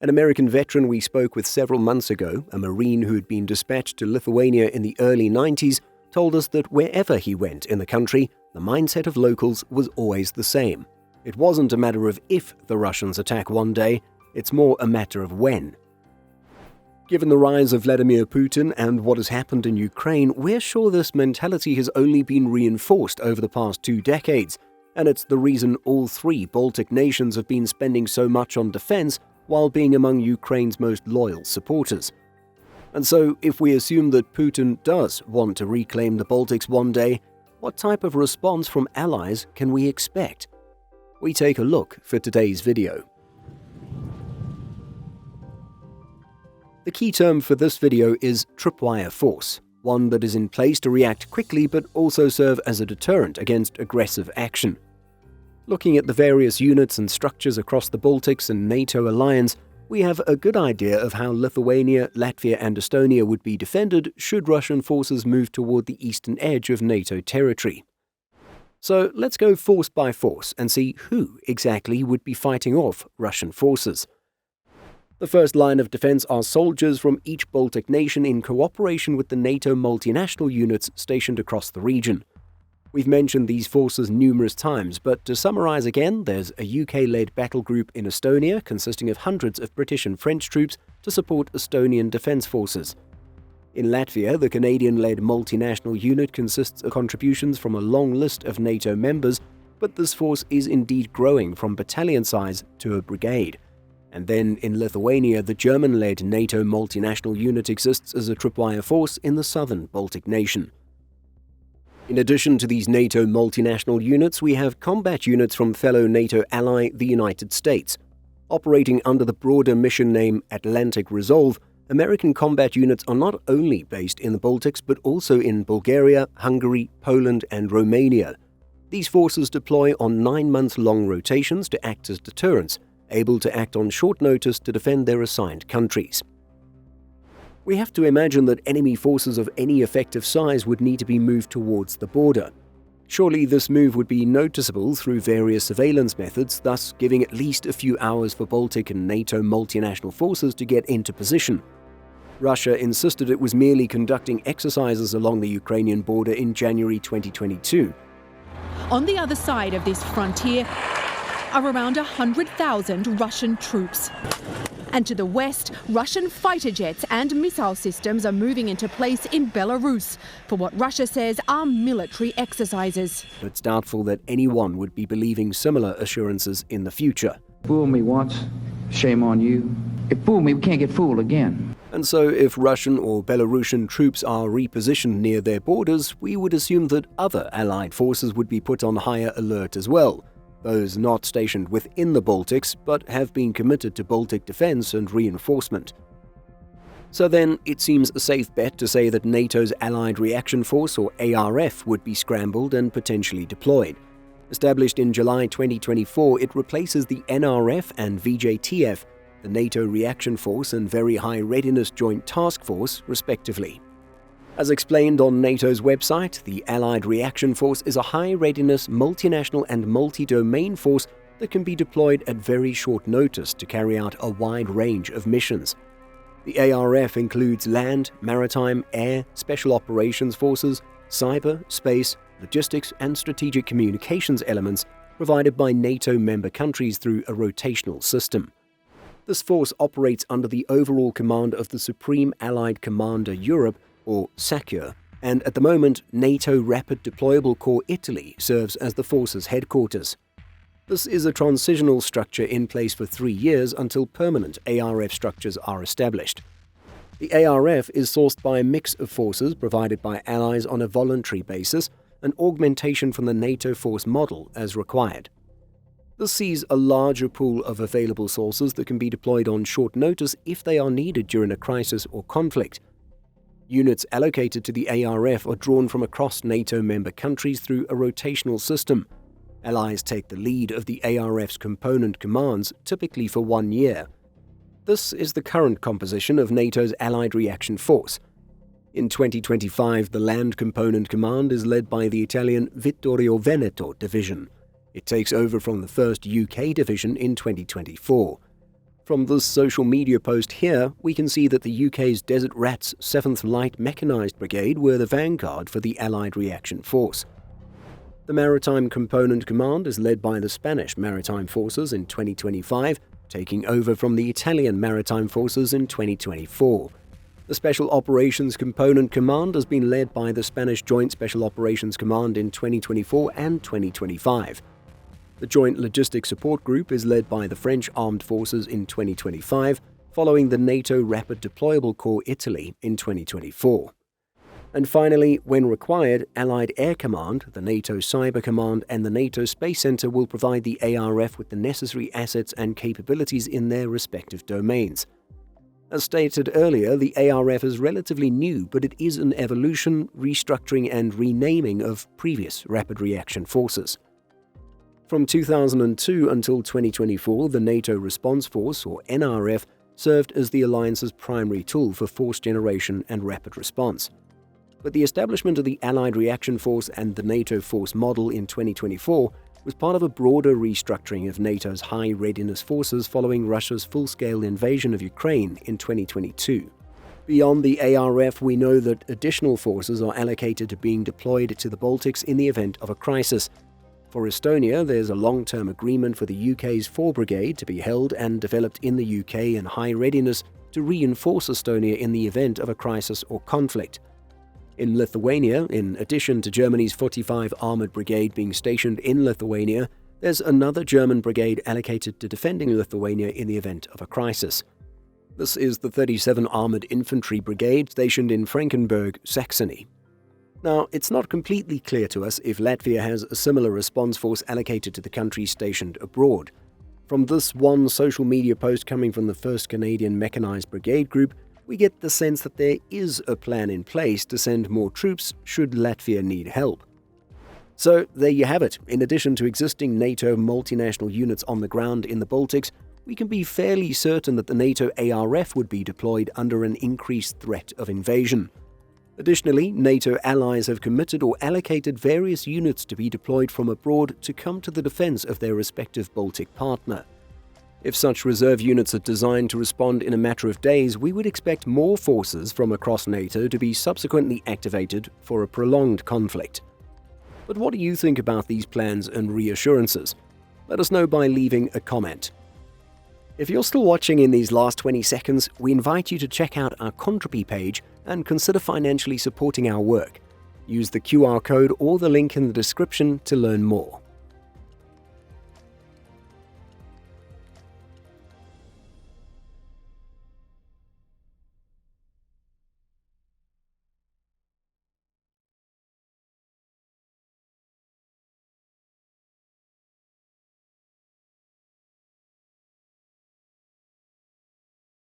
An American veteran we spoke with several months ago, a Marine who had been dispatched to Lithuania in the early 90s, told us that wherever he went in the country, the mindset of locals was always the same. It wasn't a matter of if the Russians attack one day, it's more a matter of when. Given the rise of Vladimir Putin and what has happened in Ukraine, we're sure this mentality has only been reinforced over the past 2 decades, and it's the reason all 3 Baltic nations have been spending so much on defense while being among Ukraine's most loyal supporters. And so, if we assume that Putin does want to reclaim the Baltics one day, what type of response from allies can we expect? We take a look for today's video. The key term for this video is Tripwire Force, one that is in place to react quickly but also serve as a deterrent against aggressive action. Looking at the various units and structures across the Baltics and NATO alliance, we have a good idea of how Lithuania, Latvia and Estonia would be defended should Russian forces move toward the eastern edge of NATO territory. So let's go force by force and see who exactly would be fighting off Russian forces. The first line of defense are soldiers from each Baltic nation in cooperation with the NATO multinational units stationed across the region. We've mentioned these forces numerous times, but to summarize again, there's a UK-led battle group in Estonia consisting of hundreds of British and French troops to support Estonian defense forces. In Latvia, the Canadian-led multinational unit consists of contributions from a long list of NATO members, but this force is indeed growing from battalion size to a brigade. And then in Lithuania, the German-led NATO multinational unit exists as a tripwire force in the southern Baltic nation. In addition to these NATO multinational units, we have combat units from fellow NATO ally, the United States. Operating under the broader mission name Atlantic Resolve, American combat units are not only based in the Baltics but also in Bulgaria, Hungary, Poland and Romania. These forces deploy on 9-month-long rotations to act as deterrents, able to act on short notice to defend their assigned countries. We have to imagine that enemy forces of any effective size would need to be moved towards the border. Surely this move would be noticeable through various surveillance methods, thus giving at least a few hours for Baltic and NATO multinational forces to get into position. Russia insisted it was merely conducting exercises along the Ukrainian border in January 2022. On the other side of this frontier are around 100,000 Russian troops. And to the west, Russian fighter jets and missile systems are moving into place in Belarus for what Russia says are military exercises. It's doubtful that anyone would be believing similar assurances in the future. Fool me once, shame on you. If fool me, we can't get fooled again. And so if Russian or Belarusian troops are repositioned near their borders, we would assume that other allied forces would be put on higher alert as well. Those not stationed within the Baltics, but have been committed to Baltic defense and reinforcement. So then, it seems a safe bet to say that NATO's Allied Reaction Force, or ARF, would be scrambled and potentially deployed. Established in July 2024, it replaces the NRF and VJTF, the NATO Reaction Force and Very High Readiness Joint Task Force, respectively. As explained on NATO's website, the Allied Reaction Force is a high-readiness, multinational and multi-domain force that can be deployed at very short notice to carry out a wide range of missions. The ARF includes land, maritime, air, special operations forces, cyber, space, logistics and strategic communications elements provided by NATO member countries through a rotational system. This force operates under the overall command of the Supreme Allied Commander Europe, or SACEUR, and at the moment, NATO Rapid Deployable Corps Italy serves as the force's headquarters. This is a transitional structure in place for 3 years until permanent ARF structures are established. The ARF is sourced by a mix of forces provided by allies on a voluntary basis, an augmentation from the NATO force model as required. This sees a larger pool of available sources that can be deployed on short notice if they are needed during a crisis or conflict. Units allocated to the ARF are drawn from across NATO member countries through a rotational system. Allies take the lead of the ARF's component commands, typically for 1 year. This is the current composition of NATO's Allied Reaction Force. In 2025, the Land Component Command is led by the Italian Vittorio Veneto Division. It takes over from the 1st UK Division in 2024. From this social media post here, we can see that the UK's Desert Rats 7th Light Mechanised Brigade were the vanguard for the Allied reaction force. The Maritime Component Command is led by the Spanish Maritime Forces in 2025, taking over from the Italian Maritime Forces in 2024. The Special Operations Component Command has been led by the Spanish Joint Special Operations Command in 2024 and 2025. The Joint Logistics Support Group is led by the French Armed Forces in 2025, following the NATO Rapid Deployable Corps Italy in 2024. And finally, when required, Allied Air Command, the NATO Cyber Command, and the NATO Space Center will provide the ARF with the necessary assets and capabilities in their respective domains. As stated earlier, the ARF is relatively new, but it is an evolution, restructuring, and renaming of previous rapid reaction forces. From 2002 until 2024, the NATO Response Force, or NRF, served as the alliance's primary tool for force generation and rapid response. But the establishment of the Allied Reaction Force and the NATO Force model in 2024 was part of a broader restructuring of NATO's high readiness forces following Russia's full-scale invasion of Ukraine in 2022. Beyond the ARF, we know that additional forces are allocated to being deployed to the Baltics in the event of a crisis. For Estonia, there's a long-term agreement for the UK's 4 Brigade to be held and developed in the UK in high readiness to reinforce Estonia in the event of a crisis or conflict. In Lithuania, in addition to Germany's 45 Armoured Brigade being stationed in Lithuania, there's another German brigade allocated to defending Lithuania in the event of a crisis. This is the 37 Armoured Infantry Brigade stationed in Frankenberg, Saxony. Now, it's not completely clear to us if Latvia has a similar response force allocated to the countries stationed abroad. From this one social media post coming from the 1st Canadian Mechanized Brigade Group, we get the sense that there is a plan in place to send more troops should Latvia need help. So there you have it. In addition to existing NATO multinational units on the ground in the Baltics, we can be fairly certain that the NATO ARF would be deployed under an increased threat of invasion. Additionally, NATO allies have committed or allocated various units to be deployed from abroad to come to the defense of their respective Baltic partner. If such reserve units are designed to respond in a matter of days, we would expect more forces from across NATO to be subsequently activated for a prolonged conflict. But what do you think about these plans and reassurances? Let us know by leaving a comment. If you're still watching in these last 20 seconds, we invite you to check out our Contribee page and consider financially supporting our work. Use the QR code or the link in the description to learn more.